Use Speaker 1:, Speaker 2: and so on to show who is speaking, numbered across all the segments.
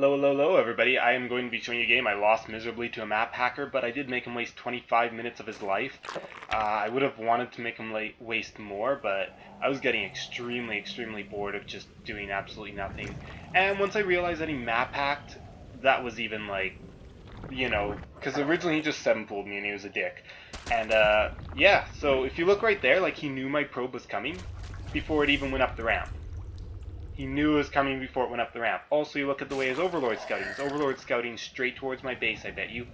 Speaker 1: Hello, hello, hello, everybody. I am going to be showing you a game. I lost miserably to a map hacker, but I did make him waste 25 minutes of his life. I would have wanted to make him waste more, but I was getting extremely bored of just doing absolutely nothing. And once I realized that he map hacked, that was even like, because originally he just 7-pooled me and he was a dick. And yeah, so if you look right there, like he knew my probe was coming before it even went up the ramp. He knew it was coming before it went up the ramp. Also, you look at the way his Overlord's scouting. His Overlord's scouting straight towards my base, I bet you.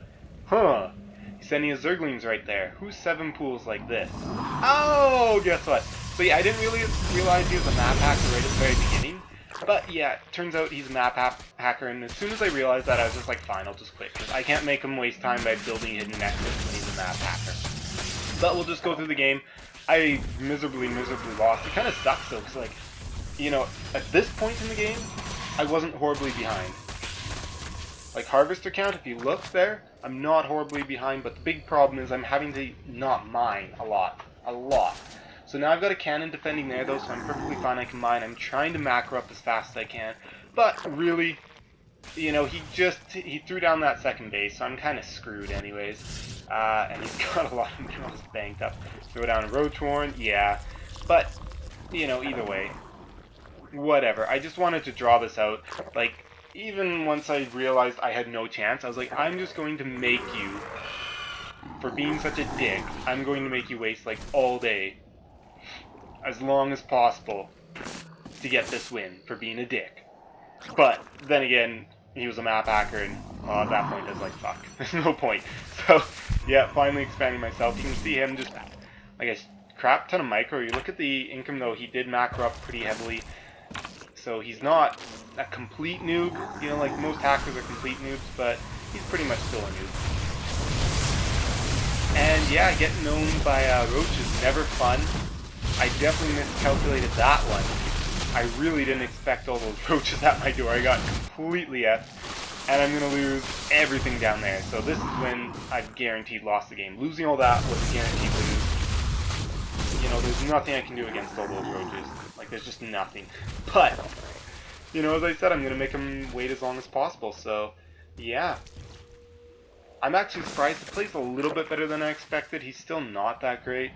Speaker 1: Huh. He's sending his Zerglings right there. Who's 7-pools like this? Oh, guess what? So yeah, I didn't really realize he was a map hacker right at the very beginning. But yeah, it turns out he's a map hacker, and as soon as I realized that, I was just like, fine, I'll just quit. Because I can't make him waste time by building hidden nexus when he's a map hacker. But we'll just go through the game. I miserably lost. It kind of sucks though, because like, at this point in the game, I wasn't horribly behind. Like harvester count, if you look there, I'm not horribly behind, but the big problem is I'm having to not mine a lot. So now I've got a cannon defending there though, so I'm perfectly fine, I can mine. I'm trying to macro up as fast as I can, but really, he threw down that second base, so I'm kind of screwed anyways. And he's got a lot of minerals banked up. Throw down a roach warren, yeah, but, either way. Whatever, I just wanted to draw this out. Like, even once I realized I had no chance, I was like, I'm just going to make you, for being such a dick, I'm going to make you waste, like, all day, as long as possible, to get this win, for being a dick. But, then again, he was a map hacker, and, well, at that point, I was like, fuck, there's no point. So, yeah, finally expanding myself. You can see him just, like, a crap ton of micro. You look at the income, though, he did macro up pretty heavily. So he's not a complete noob, like most hackers are complete noobs, but he's pretty much still a noob. And yeah, getting owned by Roach is never fun. I definitely miscalculated that one. I really didn't expect all those roaches at my door. I got completely effed, and I'm going to lose everything down there. So this is when I've guaranteed lost the game. Losing all that was a guaranteed lose. There's nothing I can do against all those roaches. Like, there's just nothing. But, as I said, I'm going to make him wait as long as possible. So, yeah. I'm actually surprised. He plays a little bit better than I expected. He's still not that great.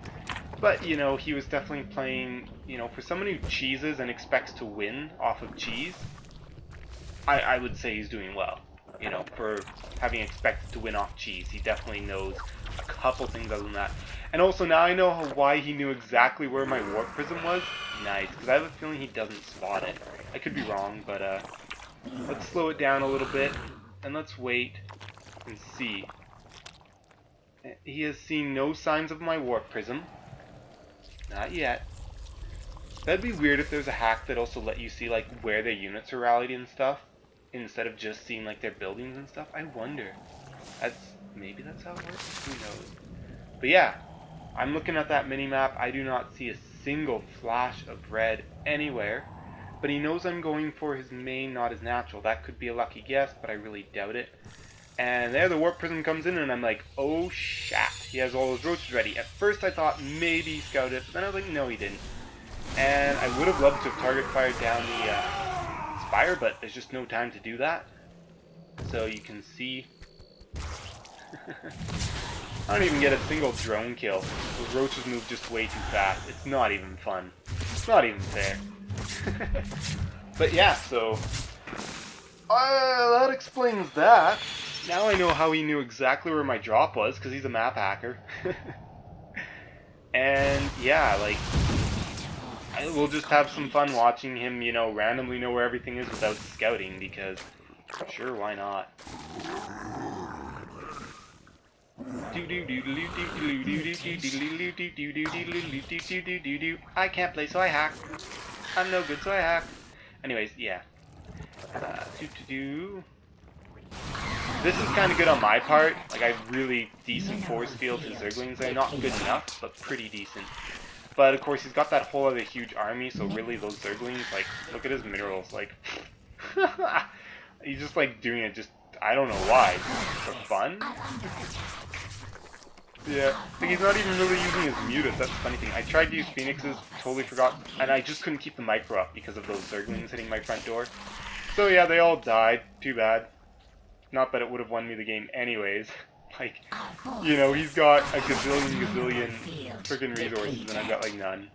Speaker 1: But, he was definitely playing, for someone who cheeses and expects to win off of cheese, I would say he's doing well. For having expected to win off cheese. He definitely knows a couple things other than that. And also now I know why he knew exactly where my warp prism was. Nice, because I have a feeling he doesn't spot it. I could be wrong, but let's slow it down a little bit, and let's wait and see. He has seen no signs of my warp prism. Not yet. That'd be weird if there's a hack that also let you see like where their units are rallied and stuff, instead of just seeing like their buildings and stuff. I wonder. Maybe that's how it works? Who knows? But yeah, I'm looking at that mini-map. I do not see a single flash of red anywhere. But he knows I'm going for his main, not his natural. That could be a lucky guess, but I really doubt it. And there the warp prism comes in, and I'm like, oh shit. He has all those roaches ready. At first I thought maybe he scouted it, but then I was like, no he didn't. And I would have loved to have target fired down the spire, but there's just no time to do that. So you can see... I don't even get a single drone kill. Those roaches move just way too fast. It's not even fun. It's not even fair. But yeah, so... that explains that. Now I know how he knew exactly where my drop was, because he's a map hacker. And yeah, like... we'll just have some fun watching him, randomly know where everything is without scouting, because... sure, why not? I can't play, so I hack. I'm no good, so I hack. Anyways, yeah. This is kind of good on my part. Like, I have really decent force field to Zerglings. They're not good enough, but pretty decent. But of course, he's got that whole other huge army, so really those Zerglings, like, look at his minerals, like... he's just, like, doing it just, I don't know why. For fun? Yeah, like he's not even really using his mutas, that's the funny thing. I tried to use Phoenixes, totally forgot, and I just couldn't keep the micro up because of those Zerglings hitting my front door. So yeah, they all died. Too bad. Not that it would have won me the game anyways. Like, you know, he's got a gazillion freaking resources and I've got like none.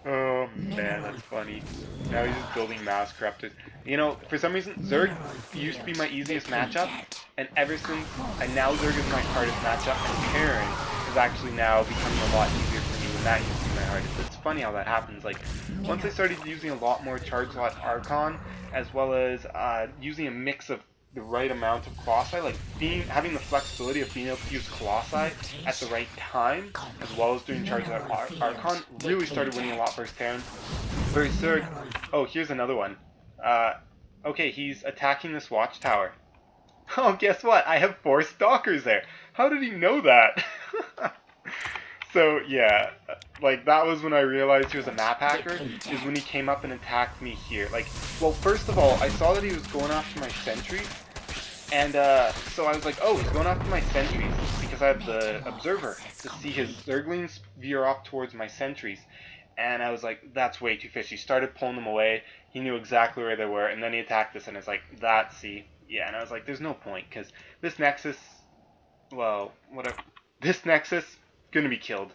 Speaker 1: Oh man, that's funny. Now he's just building mass corruptors. You know, for some reason, Zerg used to be my easiest matchup, and ever since, and now Zerg is my hardest matchup, and Terran is actually now becoming a lot easier for me when that used to be my hardest. It's funny how that happens. Like, once I started using a lot more charge slot Archon, as well as using a mix of the right amount of Colossi, like having the flexibility of being able to use Colossi at the right time, as well as doing charge slot Archon, really started winning a lot versus Terran. Versus Zerg, oh, here's another one. Okay, he's attacking this watchtower. Oh, guess what? I have 4 stalkers there. How did he know that? So, yeah, like, that was when I realized he was a map hacker, is when he came up and attacked me here. Like, well, first of all, I saw that he was going after my sentries, and, so I was like, oh, he's going after my sentries, because I have the observer, to see his zerglings veer off towards my sentries. And I was like, that's way too fishy. Started pulling them away, he knew exactly where they were, and then he attacked us, and it's like, that's, see, yeah, and I was like, there's no point, because this Nexus, well, whatever, this Nexus, gonna be killed,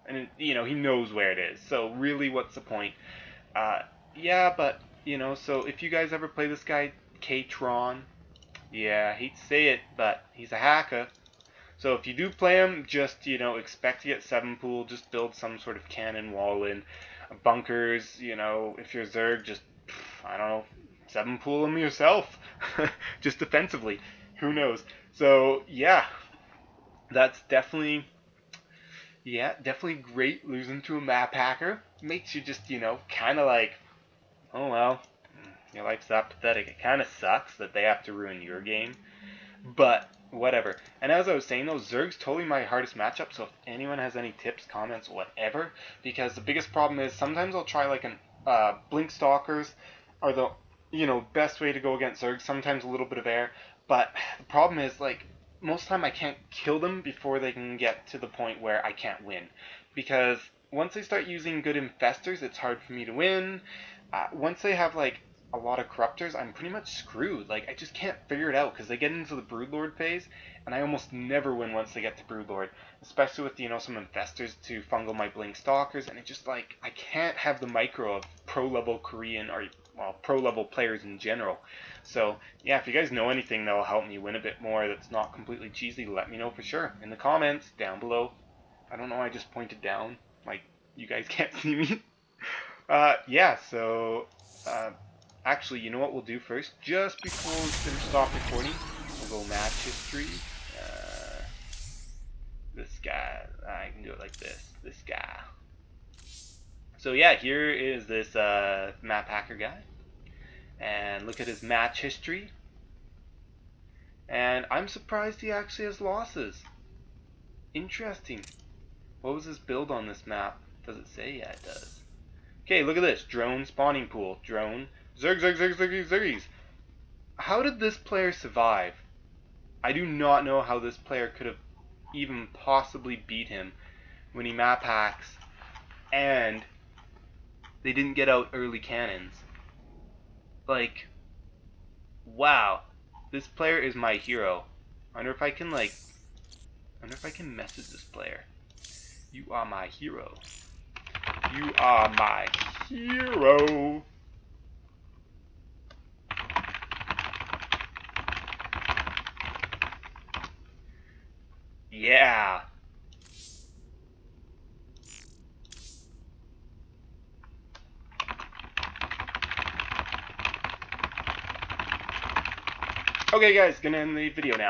Speaker 1: and you know he knows where it is. So really, what's the point? Yeah, but you know, so if you guys ever play this guy kTron, yeah, I hate to say it, but he's a hacker. So if you do play him, just you know, expect to get 7 pool. Just build some sort of cannon wall in bunkers. You know, if you're Zerg, just I don't know, 7 pool him yourself, just defensively. Who knows? So yeah, that's definitely. Yeah, definitely great losing to a map hacker. Makes you just, you know, kind of like, oh well, your life's that pathetic. It kind of sucks that they have to ruin your game, but whatever. And as I was saying though, Zerg's totally my hardest matchup, so if anyone has any tips, comments, whatever, because the biggest problem is sometimes I'll try like an, Blink Stalkers are the, you know, best way to go against Zerg, sometimes a little bit of air, but the problem is like, most of the time I can't kill them before they can get to the point where I can't win. Because once they start using good infestors, it's hard for me to win. Once they have like a lot of corruptors, I'm pretty much screwed. Like I just can't figure it out because they get into the Broodlord phase, and I almost never win once they get to Broodlord. Especially with, you know, some infestors to fungal my Blink Stalkers, and it just like I can't have the micro of pro level Korean or well pro level players in general. So yeah, if you guys know anything that'll help me win a bit more that's not completely cheesy, let me know for sure in the comments down below. I don't know why I just pointed down, like you guys can't see me. Yeah, so actually, you know what we'll do first? Just before we finish stop recording, we'll go match history. This guy, I can do it like this. This guy. So yeah, here is this map hacker guy. And look at his match history. And I'm surprised he actually has losses. Interesting. What was his build on this map? Does it say? Yeah, it does. Okay, look at this. Drone spawning pool. Drone. Zerg, zerg, zerg, zerg, zergies. How did this player survive? I do not know how this player could have even possibly beat him when he map hacks and they didn't get out early cannons. Like, wow. This player is my hero. I wonder if I can message this player. You are my hero. You are my hero. Yeah. Okay guys, gonna end the video now.